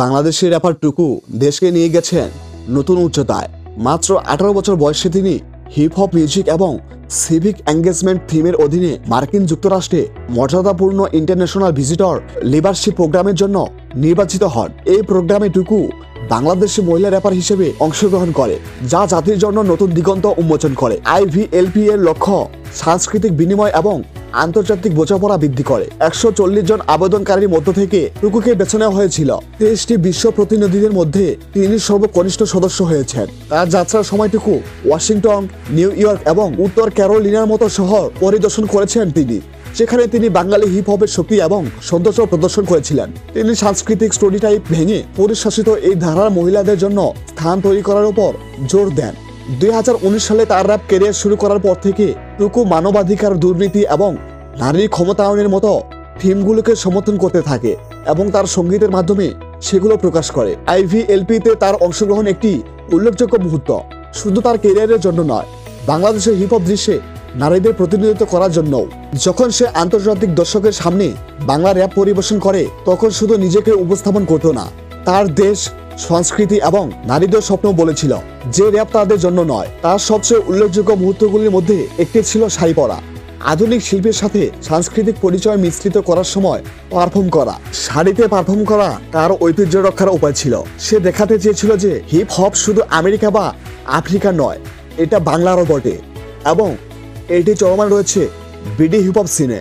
বাংলাদেশের র্যাপার টুকু দেশকে নিয়ে গেছেন নতুন উচ্চতায়। মাত্র 18 বছর বয়সে তিনি হিপ হপ মিউজিক এবং সিভিক এঙ্গেজমেন্ট থিমের অধীনে মার্কিন যুক্তরাষ্ট্রে মর্যাদাপূর্ণ ইন্টারন্যাশনাল ভিজিটর লিডারশিপ প্রোগ্রামের জন্য নির্বাচিত হন। এই প্রোগ্রামে টুকু বাংলাদেশি মহিলা র্যাপার হিসেবে অংশগ্রহণ করে, যা জাতির জন্য নতুন দিগন্ত উন্মোচন করে। IVLP এর লক্ষ্য সাংস্কৃতিক বিনিময় এবং আন্তর্জাতিক বোঝাপড়া বৃদ্ধি করে। 140 জন আবেদনকারীর মধ্য থেকে টুকুকে বেছে নেওয়া হয়েছিল। 23টি বিশ্ব প্রতিনিধিদের মধ্যে তিনি সর্বকনিষ্ঠ সদস্য হয়েছেন। তার যাত্রার সময়টুকু ওয়াশিংটন, নিউ ইয়র্ক এবং উত্তর ক্যারোলিনার মতো শহর পরিদর্শন করেছেন তিনি, যেখানে তিনি বাঙালি হিপ হপের শক্তি এবং সৌন্দর্য প্রদর্শন করেছিলেন। তিনি সাংস্কৃতিক স্টোরি টাইপ ভেঙে পরিশাসিত এই ধারার মহিলাদের জন্য স্থান তৈরি করার উপর জোর দেন। 2019 সালে তার র্যাপ ক্যারিয়ার শুরু করার পর থেকে টুকু মানবাধিকার, দুর্নীতি এবং নারীর ক্ষমতায়নের মতো থিমগুলোকে সমর্থন করতে থাকে এবং তার সঙ্গীতের মাধ্যমে সেগুলো প্রকাশ করে। IVLP-তে তার অংশগ্রহণ একটি উল্লেখযোগ্য মুহূর্ত, শুধু তার ক্যারিয়ারের জন্য নয়, বাংলাদেশের হিপ হপ দৃশ্যে নারীদের প্রতিনিধিত্ব করার জন্যও। যখন সে আন্তর্জাতিক দর্শকের সামনে বাংলা র্যাপ পরিবেশন করে, তখন শুধু নিজেকে উপস্থাপন করতো না, তার দেশ, সংস্কৃতি এবং নারীদের স্বপ্ন বলেছিল যে র্যাপ তাদের জন্য নয়। তার সবচেয়ে উল্লেখযোগ্য মুহূর্তগুলির মধ্যে একটি ছিল শাড়ি পরা। আধুনিক শিল্পের সাথে সাংস্কৃতিক পরিচয় মিশ্রিত করার সময় পারফর্ম করা, শাড়িতে পারফর্ম করা তার ঐতিহ্য রক্ষার উপায় ছিল। সে দেখাতে চেয়েছিল যে হিপ হপ শুধু আমেরিকা বা আফ্রিকা নয়, এটা বাংলারও বটে এবং এটি চলমান রয়েছে বিডি হিপ হপ সিনে।